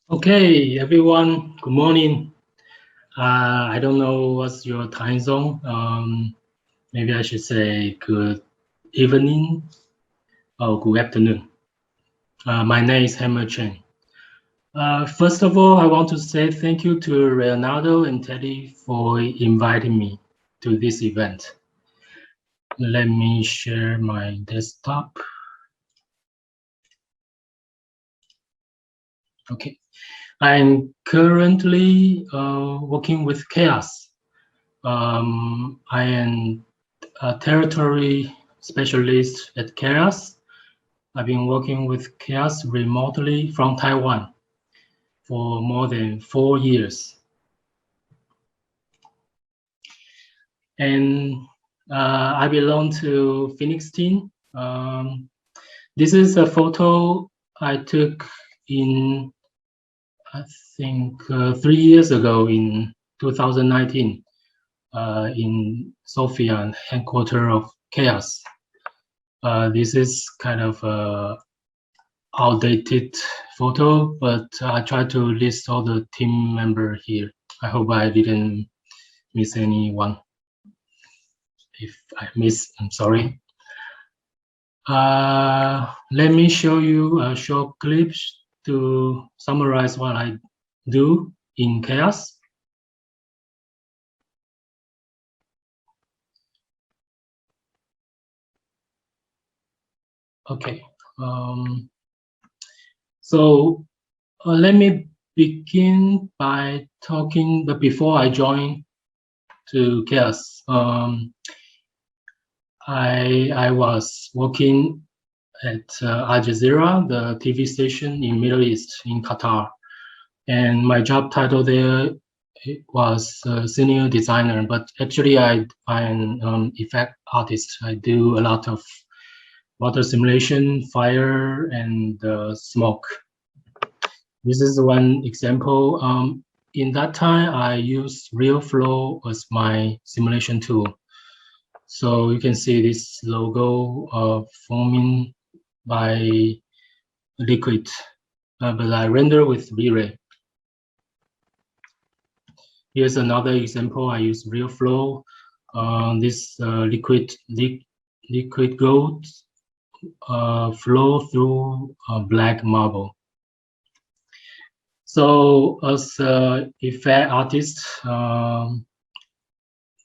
Okay, everyone, good morning. I don't know what's your time zone. Maybe I should say good evening or good afternoon. My name is Chen. First of all, I want to say thank you to Leonardo and Teddy for inviting me to this event. Let me share my desktop. Okay, I'm currently working with Chaos. I am a territory specialist at Chaos. I've been working with Chaos remotely from Taiwan for more than 4 years. And I belong to Phoenix team. This is a photo I took in, I think, 3 years ago in 2019 in Sofia, headquarters of Chaos. This is kind of a outdated photo, but I tried to list all the team member here. I hope I didn't miss anyone. If I miss, I'm sorry. Let me show you a short clip to summarize what I do in Chaos. Okay. So let me begin by talking, but before I join to Chaos, I was working at Al Jazeera, the TV station in Middle East in Qatar, and my job title there was senior designer. But actually, I'm effect artist. I do a lot of water simulation, fire, and smoke. This is one example. In that time, I used RealFlow as my simulation tool. So you can see this logo forming by liquid, but I render with V-Ray. Here's another example. I use RealFlow. This liquid gold flow through black marble. So as effect artists,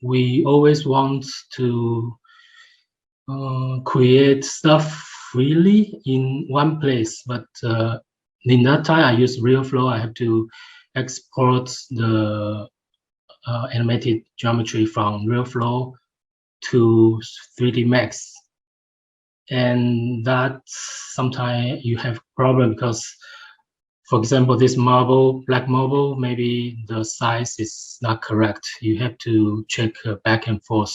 we always want to create stuff freely in one place, but in that time I use RealFlow. I have to export the animated geometry from RealFlow to 3D Max, and that sometimes you have problem because, for example, this marble, black marble, maybe the size is not correct. You have to check back and forth.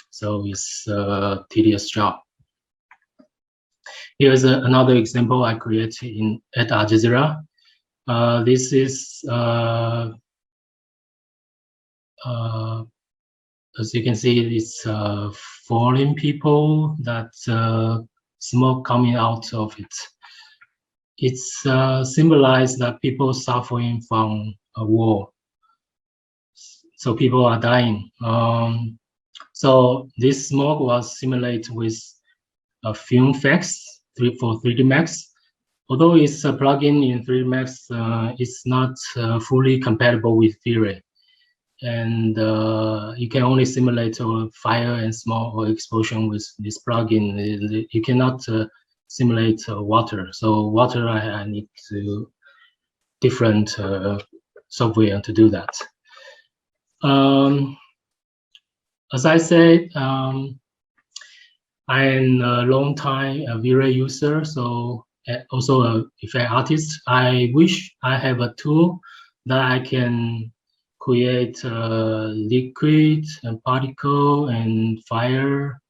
So it's a tedious job. Here's another example I created at Al Jazeera. This is, as you can see, it's falling people that smoke coming out of it. It's symbolized that people suffering from a war. So people are dying. So this smoke was simulated with a film effects for 3D Max. Although it's a plugin in 3D Max, it's not fully compatible with V-Ray. And you can only simulate fire and smoke or explosion with this plugin. You cannot simulate water. So water, I need to different software to do that. As I said, I'm a long time V-Ray user, so also a effect artist. I wish I have a tool that I can create liquid and particle and fire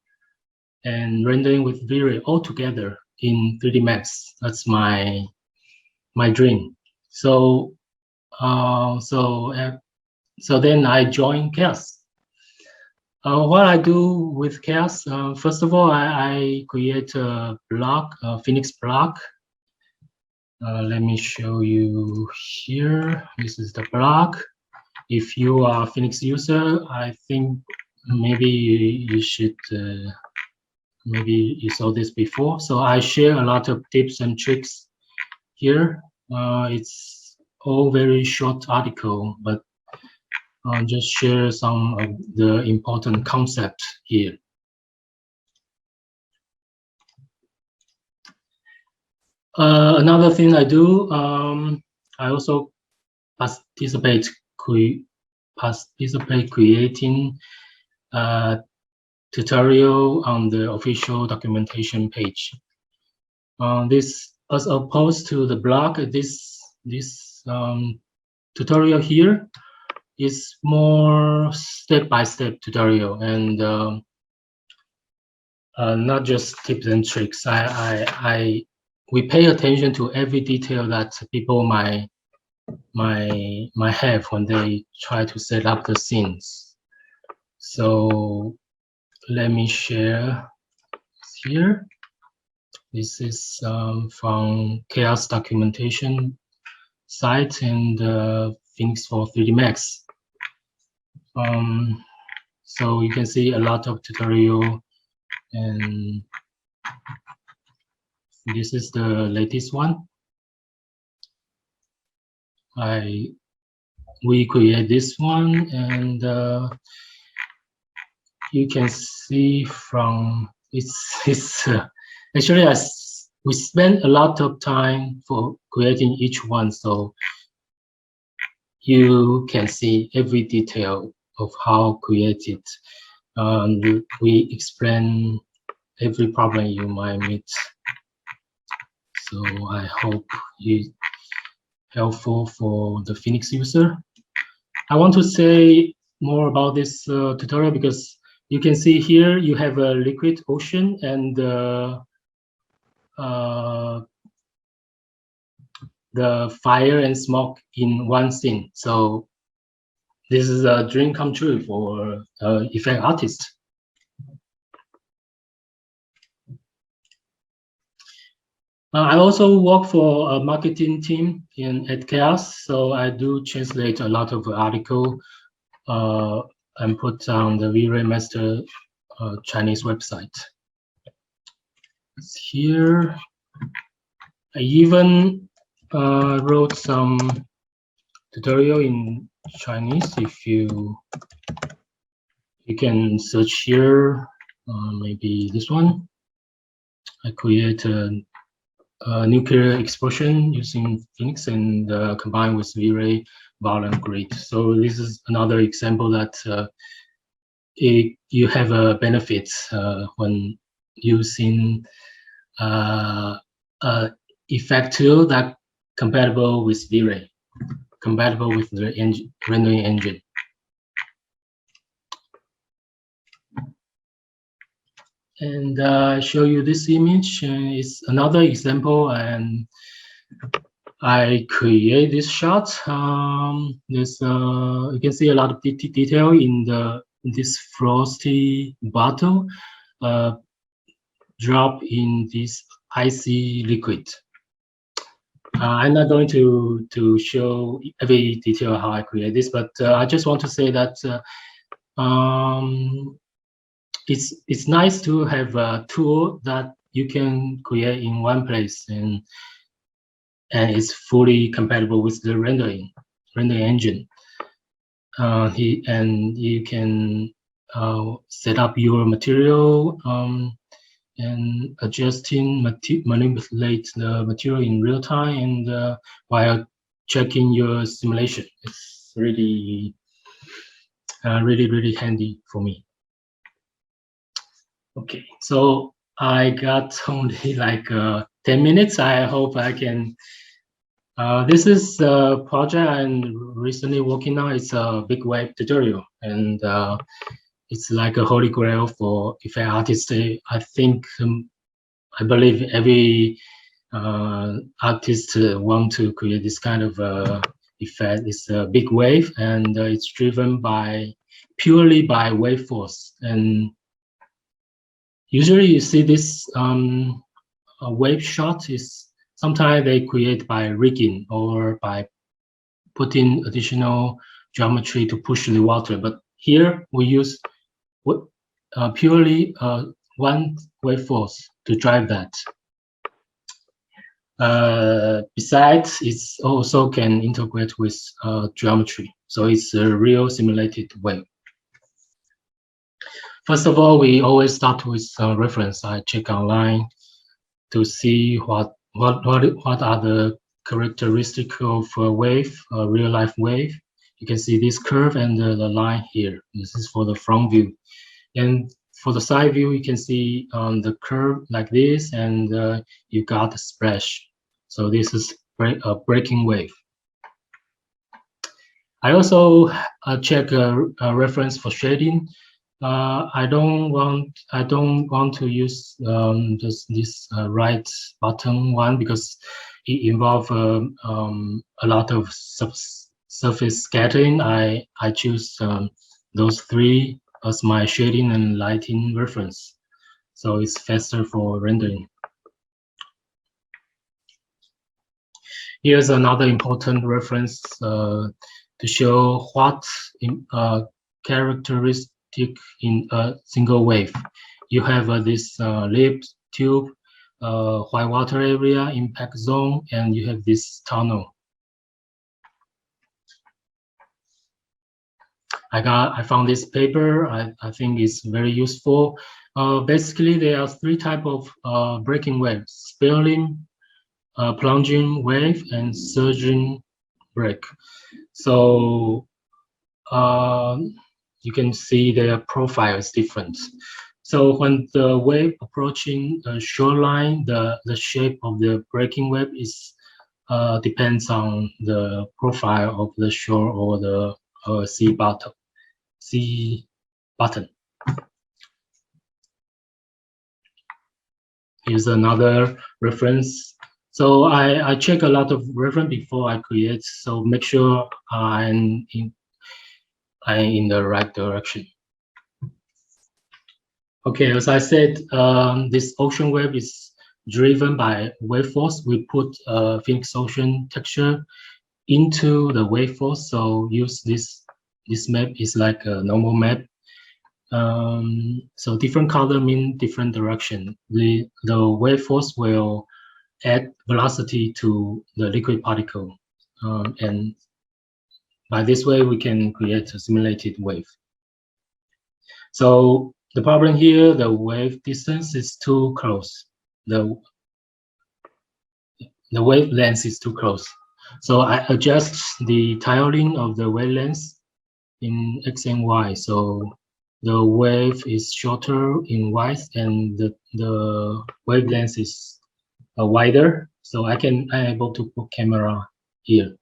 and rendering with V-Ray all together in 3D Max. That's my dream. So so then I joined Chaos. What I do with Chaos, first of all, I create a block, a Phoenix block, Let me show you here. This is the blog. If you are a Phoenix user, I think maybe you should, maybe you saw this before. So I share a lot of tips and tricks here. It's all very short article, but I'll just share some of the important concepts here. Another thing I do, I also participate creating tutorial on the official documentation page. This, as opposed to the blog, this tutorial here is more step-by-step tutorial and not just tips and tricks. We pay attention to every detail that people might have when they try to set up the scenes. So let me share here. This is from Chaos documentation site and Phoenix for 3D Max. So you can see a lot of tutorial, and this is the latest one. We create this one, and you can see from it's actually we spend a lot of time for creating each one, so you can see every detail of how created. We explain every problem you might meet. So I hope it's helpful for the Phoenix user. I want to say more about this tutorial because you can see here you have a liquid ocean and the fire and smoke in one scene. So this is a dream come true for effect artist. I also work for a marketing team at Chaos, so I do translate a lot of article and put on the V-Ray Master Chinese website. It's here. I even wrote some tutorial in Chinese. If you can search here, maybe this one. I create a nuclear explosion using Phoenix and combined with V-Ray violent grid. So this is another example that you have a benefit when using effect tool that compatible with V-Ray, compatible with the rendering engine. And show you this image. It's another example, and I create this shot. There's you can see a lot of detail in this frosty bottle drop in this icy liquid. I'm not going to show every detail how I create this, but I just want to say that it's nice to have a tool that you can create in one place and it's fully compatible with the rendering engine. And you can set up your material and manipulate the material in real time and while checking your simulation. It's really handy for me. Okay, so I got only like 10 minutes. I hope I can. This is a project I'm recently working on. It's a big wave tutorial, and it's like a holy grail for effect artists. I think, I believe every artist want to create this kind of effect. It's a big wave, and it's driven purely by wave force. And usually you see this wave shot is sometimes they create by rigging or by putting additional geometry to push the water. But here we use purely one wave force to drive that. Besides, it also can integrate with geometry. So it's a real simulated wave. First of all, we always start with reference. I check online to see what are the characteristics of a wave, a real life wave. You can see this curve and the line here. This is for the front view. And for the side view, you can see the curve like this, and you got a splash. So this is a breaking wave. I also check a reference for shading. I don't want to use just this right bottom one because it involves a lot of surface scattering. I choose those three as my shading and lighting reference, so it's faster for rendering. Here's another important reference to show what characteristic in a single wave. You have this lip, tube, white water area, impact zone, and you have this tunnel. I found this paper. I think it's very useful. Basically, there are three types of breaking waves: spiraling, plunging wave, and surging break. So you can see their profile is different. So when the wave approaching a shoreline, the shape of the breaking wave is depends on the profile of the shore or the sea bottom. Here's another reference. So I check a lot of reference before I create. So make sure I'm in the right direction. Okay, as I said, this ocean wave is driven by wave force. We put Phoenix Ocean texture into the wave force. So use this map is like a normal map. So different color mean different direction. The wave force will add velocity to the liquid particle, and by this way we can create a simulated wave. So the problem here, the wave distance is too close. The wavelength is too close. So I adjust the tiling of the wavelength in X and Y. So the wave is shorter in Y and the wavelength is wider. So I'm able to put camera here.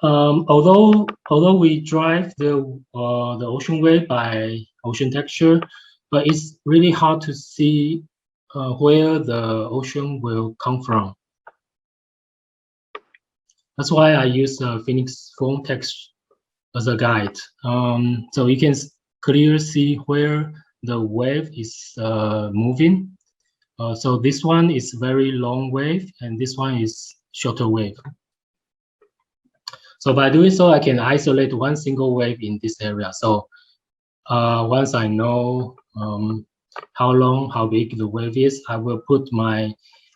Although we drive the ocean wave by ocean texture, but it's really hard to see where the ocean will come from. That's why I use Phoenix foam text as a guide. So you can clearly see where the wave is moving. So this one is very long wave, and this one is shorter wave. So by doing so, I can isolate one single wave in this area. So once I know how long, how big the wave is, I will put my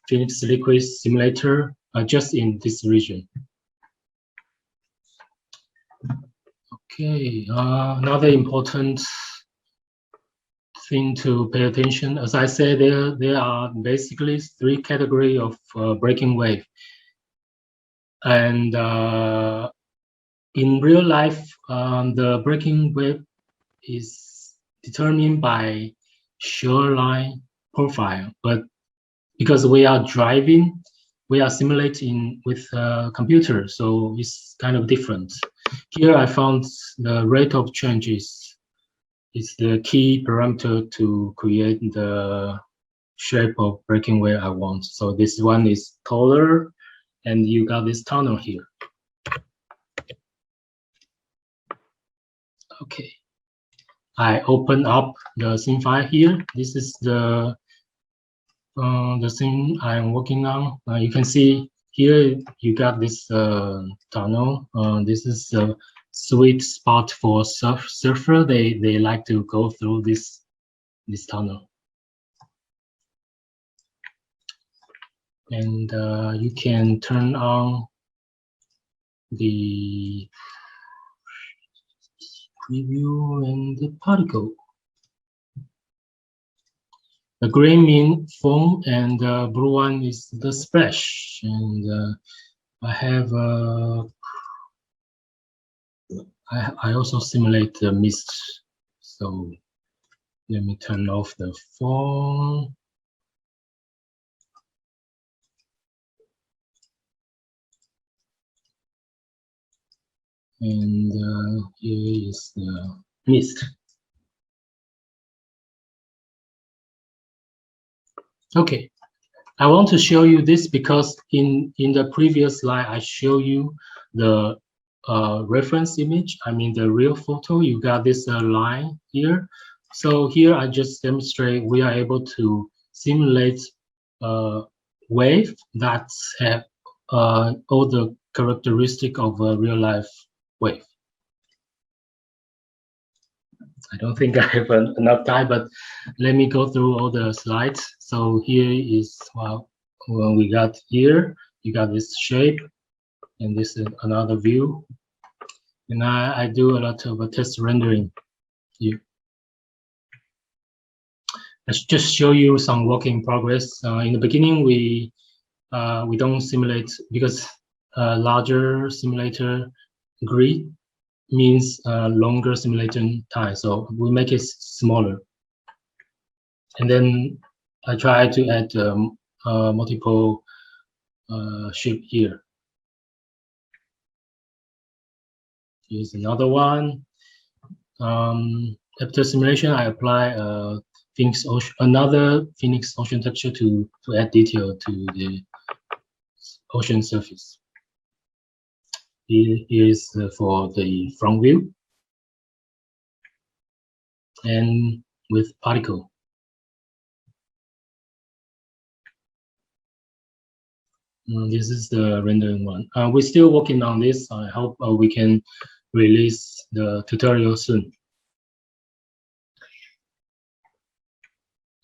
Phoenix Liquid simulator just in this region. Okay, another important thing to pay attention. As I said, there are basically three categories of breaking wave. And in real life, the breaking wave is determined by shoreline profile, but because we are driving, we are simulating with a computer, so it's kind of different. Here I found the rate of change is the key parameter to create the shape of breaking wave I want. So this one is taller, and you got this tunnel here. Okay, I open up the scene file here. This is the the thing I'm working on. You can see here you got this tunnel. This is a sweet spot for surfer. They like to go through this tunnel. And you can turn on the preview and the particle. The green mean foam, and the blue one is the splash. And I have I also simulate the mist. So let me turn off the foam. And here is the mist. Okay, I want to show you this because in the previous slide I show you the reference image. I mean the real photo. You got this line here. So here I just demonstrate we are able to simulate a wave that have all the characteristic of a real life wave. I don't think I have enough time, but let me go through all the slides. So here is what we got here. You got this shape, and this is another view. And I do a lot of test rendering here. Let's just show you some work in progress. In the beginning, we don't simulate because larger simulator grid means longer simulation time. So we make it smaller. And then I try to add multiple shape here. Here's another one. After simulation, I apply another Phoenix Ocean texture to add detail to the ocean surface. Here is for the front view and with particle. This is the rendering one. We're still working on this. I hope we can release the tutorial soon.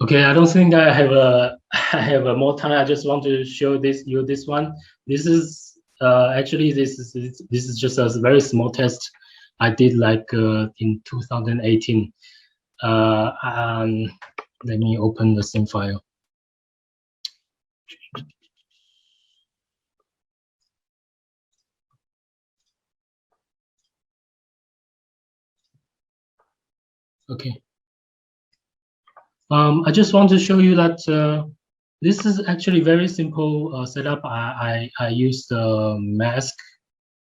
Okay, I don't think I have more time. I just want to show this one. This is actually this is just a very small test I did like in 2018. Let me open the same file. Okay. I just want to show you that this is actually very simple setup. I use the mask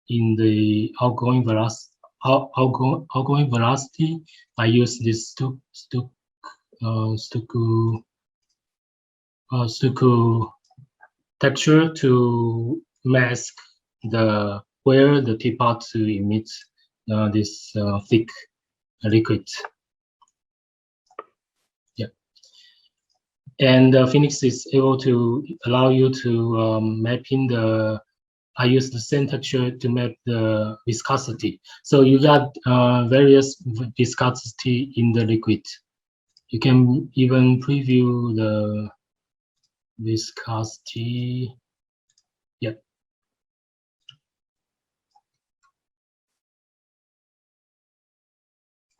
in the outgoing velocity. Outgoing velocity. I use this Stucco texture to mask where the teapot to emit this thick liquid. Yeah, and Phoenix is able to allow you to map in the. I use the same texture to map the viscosity. So you got various viscosity in the liquid. You can even preview the viscosity. Yeah.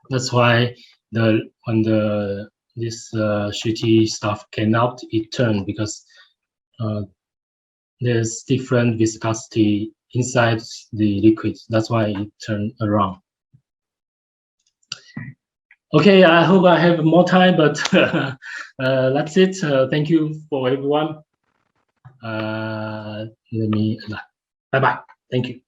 That's why when this shitty stuff came out, it turned because there's different viscosity inside the liquid. That's why it turned around. Okay, I hope I have more time, but that's it. Thank you for everyone. Let me bye bye. Thank you.